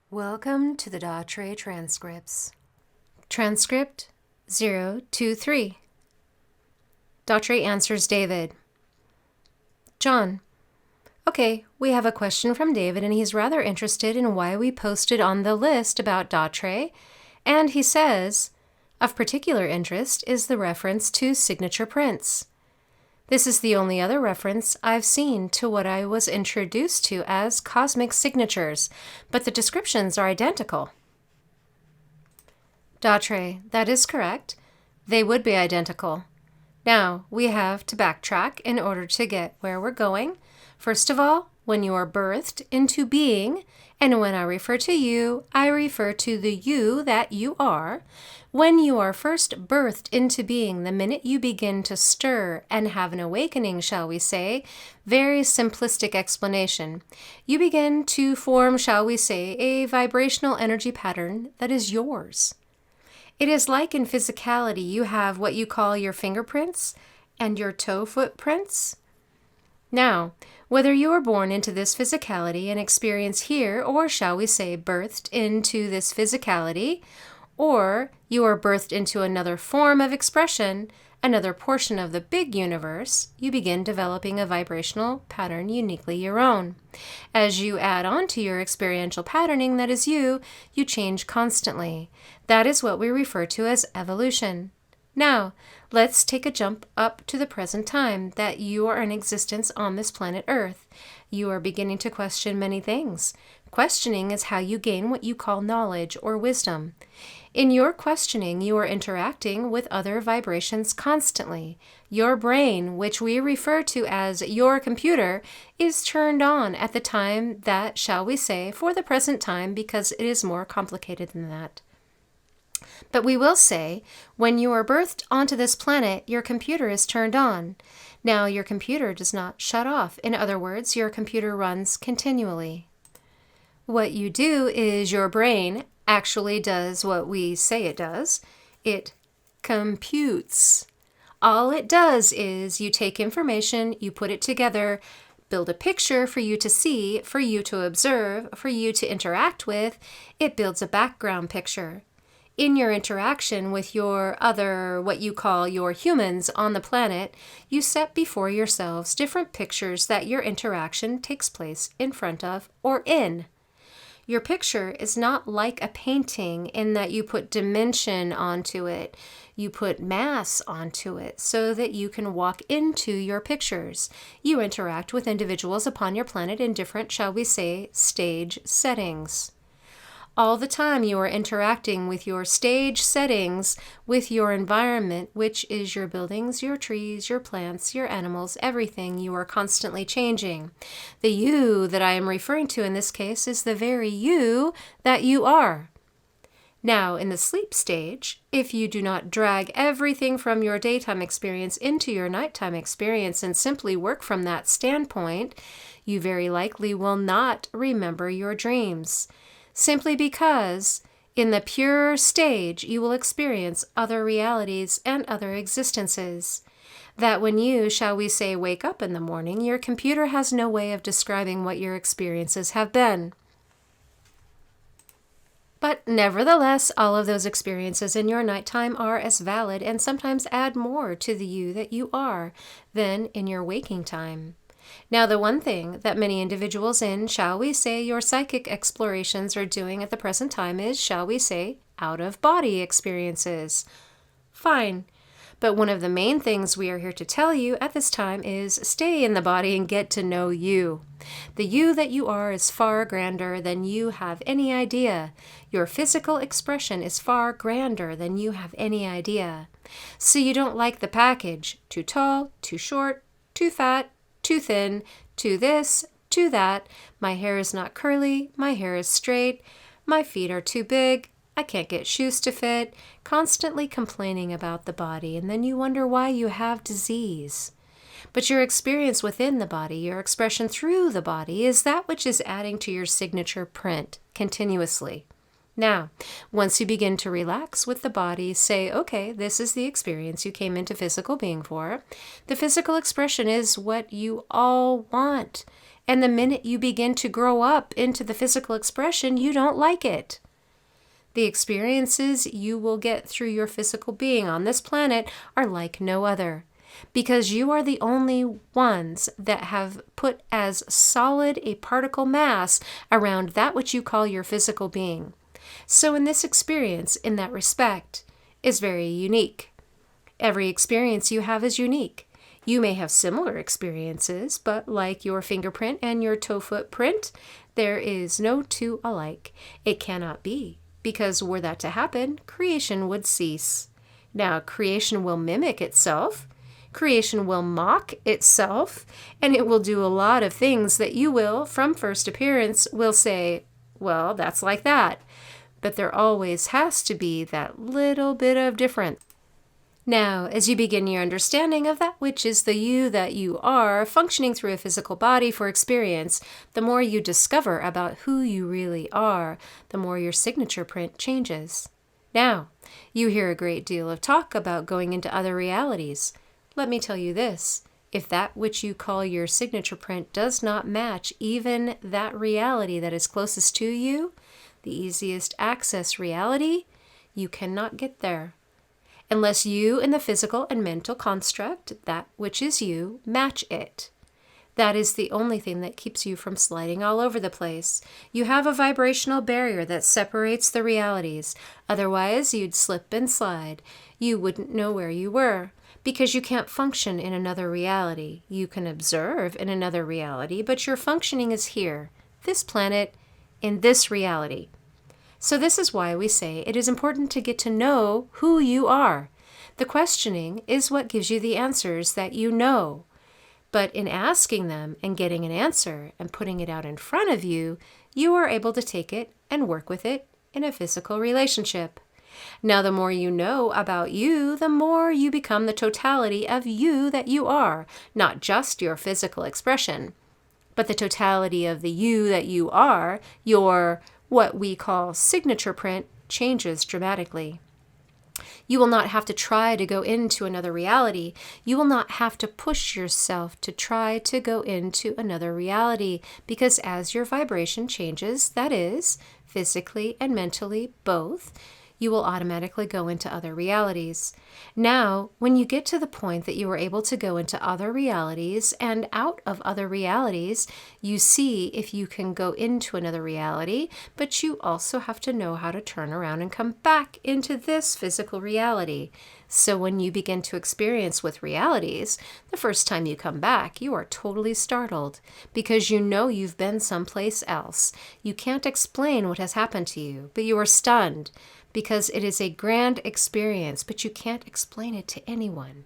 Welcome to the DATRE Transcripts. Transcript 023. DATRE answers David. John. Okay, we have a question from David, and he's rather interested in why we posted on the list about DATRE, and he says, of particular interest is the reference to signature prints. This is the only other reference I've seen to what I was introduced to as cosmic signatures, but the descriptions are identical. DATRE, that is correct. They would be identical. Now, we have to backtrack in order to get where we're going. First of all, when you are birthed into being, and when I refer to you, I refer to the you that you are. When you are first birthed into being, the minute you begin to stir and have an awakening, shall we say, very simplistic explanation, you begin to form, shall we say, a vibrational energy pattern that is yours. It is like in physicality, you have what you call your fingerprints and your toe footprints. Now, whether you are born into this physicality and experience here, or shall we say birthed into this physicality, or you are birthed into another form of expression, another portion of the big universe, you begin developing a vibrational pattern uniquely your own. As you add on to your experiential patterning that is you change constantly. That is what we refer to as evolution. Now, let's take a jump up to the present time that you are in existence on this planet Earth. You are beginning to question many things. Questioning is how you gain what you call knowledge or wisdom. In your questioning, you are interacting with other vibrations constantly. Your brain, which we refer to as your computer, is turned on at the time that, shall we say, for the present time, because it is more complicated than that. But we will say, when you are birthed onto this planet, your computer is turned on. Now, your computer does not shut off. In other words, your computer runs continually. What you do is your brain actually does what we say it does. It computes. All it does is you take information, you put it together, build a picture for you to see, for you to observe, for you to interact with. It builds a background picture. In your interaction with your other, what you call your humans on the planet, you set before yourselves different pictures that your interaction takes place in front of or in. Your picture is not like a painting in that you put dimension onto it. You put mass onto it so that you can walk into your pictures. You interact with individuals upon your planet in different, shall we say, stage settings. All the time you are interacting with your stage settings, with your environment, which is your buildings, your trees, your plants, your animals, everything. You are constantly changing. The you that I am referring to in this case is the very you that you are. Now, in the sleep stage, if you do not drag everything from your daytime experience into your nighttime experience and simply work from that standpoint, you very likely will not remember your dreams. Simply because in the pure stage you will experience other realities and other existences. That when you, shall we say, wake up in the morning, your computer has no way of describing what your experiences have been. But nevertheless, all of those experiences in your nighttime are as valid and sometimes add more to the you that you are than in your waking time. Now, the one thing that many individuals in, shall we say, your psychic explorations are doing at the present time is, shall we say, out-of-body experiences. Fine. But one of the main things we are here to tell you at this time is stay in the body and get to know you. The you that you are is far grander than you have any idea. Your physical expression is far grander than you have any idea. So you don't like the package. Too tall, too short, too fat, too thin, too this, too that, my hair is not curly, my hair is straight, my feet are too big, I can't get shoes to fit, constantly complaining about the body, and then you wonder why you have disease. But your experience within the body, your expression through the body, is that which is adding to your signature print continuously. Now, once you begin to relax with the body, say, okay, this is the experience you came into physical being for. The physical expression is what you all want. And the minute you begin to grow up into the physical expression, you don't like it. The experiences you will get through your physical being on this planet are like no other, because you are the only ones that have put as solid a particle mass around that which you call your physical being. So in this experience, in that respect, is very unique. Every experience you have is unique. You may have similar experiences, but like your fingerprint and your toe footprint, there is no two alike. It cannot be, because were that to happen, creation would cease. Now, creation will mimic itself. Creation will mock itself, and it will do a lot of things that you will, from first appearance, will say, well, that's like that. But there always has to be that little bit of difference. Now, as you begin your understanding of that which is the you that you are, functioning through a physical body for experience, the more you discover about who you really are, the more your signature print changes. Now, you hear a great deal of talk about going into other realities. Let me tell you this, if that which you call your signature print does not match even that reality that is closest to you, the easiest access reality, you cannot get there. Unless you and the physical and mental construct, that which is you, match it. That is the only thing that keeps you from sliding all over the place. You have a vibrational barrier that separates the realities. Otherwise, you'd slip and slide. You wouldn't know where you were, because you can't function in another reality. You can observe in another reality, but your functioning is here, this planet, in this reality. So this is why we say it is important to get to know who you are. The questioning is what gives you the answers that you know. But in asking them and getting an answer and putting it out in front of you, you are able to take it and work with it in a physical relationship. Now, the more you know about you, the more you become the totality of you that you are, not just your physical expression, but the totality of the you that you are, your what we call signature print, changes dramatically. You will not have to try to go into another reality. You will not have to push yourself to try to go into another reality, because as your vibration changes, that is, physically and mentally both, you will automatically go into other realities. Now, when you get to the point that you are able to go into other realities and out of other realities, you see if you can go into another reality, but you also have to know how to turn around and come back into this physical reality. So when you begin to experience with realities, the first time you come back, you are totally startled because you know you've been someplace else. You can't explain what has happened to you, but you are stunned, because it is a grand experience, but you can't explain it to anyone.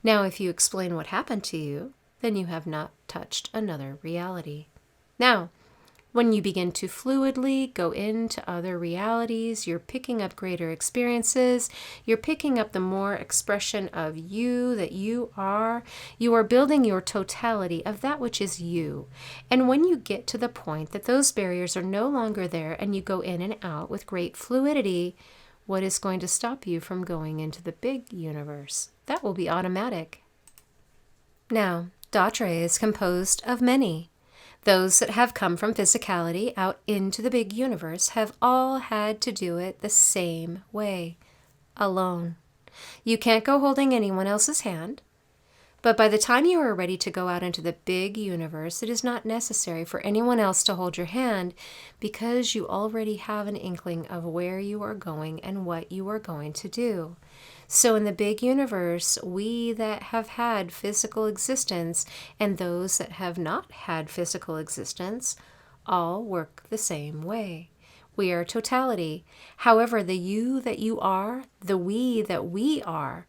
Now, if you explain what happened to you, then you have not touched another reality. Now, when you begin to fluidly go into other realities, you're picking up greater experiences, you're picking up the more expression of you that you are building your totality of that which is you. And when you get to the point that those barriers are no longer there and you go in and out with great fluidity, what is going to stop you from going into the big universe? That will be automatic. Now, DATRE is composed of many. Those that have come from physicality out into the big universe have all had to do it the same way, alone. You can't go holding anyone else's hand, but by the time you are ready to go out into the big universe, it is not necessary for anyone else to hold your hand, because you already have an inkling of where you are going and what you are going to do. So in the big universe, we that have had physical existence and those that have not had physical existence all work the same way. We are totality. However, the you that you are, the we that we are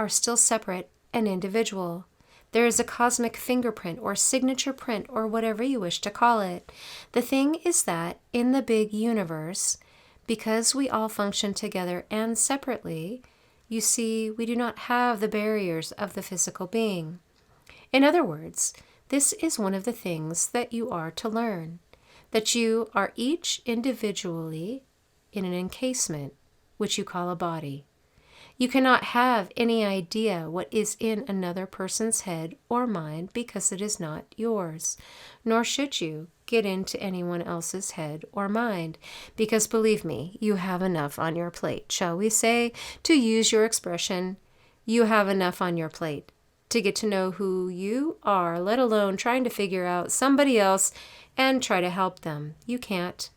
still separate and individual. There is a cosmic fingerprint or signature print or whatever you wish to call it. The thing is that in the big universe, because we all function together and separately, you see, we do not have the barriers of the physical being. In other words, this is one of the things that you are to learn, that you are each individually in an encasement, which you call a body. You cannot have any idea what is in another person's head or mind because it is not yours. Nor should you get into anyone else's head or mind because, believe me, you have enough on your plate. Shall we say, to use your expression, you have enough on your plate to get to know who you are, let alone trying to figure out somebody else and try to help them. You can't.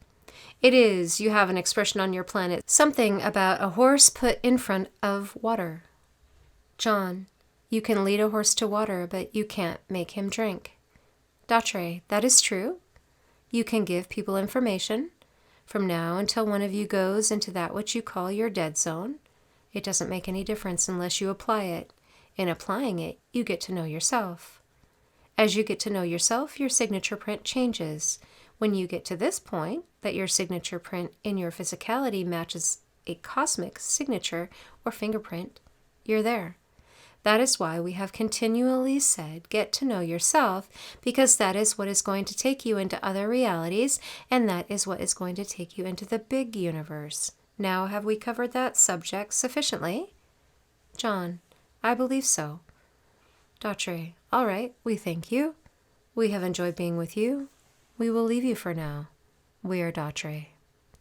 You have an expression on your planet, something about a horse put in front of water. John, you can lead a horse to water, but you can't make him drink. DATRE, that is true. You can give people information from now until one of you goes into that which you call your dead zone. It doesn't make any difference unless you apply it. In applying it, you get to know yourself. As you get to know yourself, your signature print changes. When you get to this point, that your signature print in your physicality matches a cosmic signature or fingerprint, you're there. That is why we have continually said, get to know yourself, because that is what is going to take you into other realities, and that is what is going to take you into the big universe. Now, have we covered that subject sufficiently? John, I believe so. DATRE, all right, we thank you. We have enjoyed being with you. We will leave you for now. We are DATRE.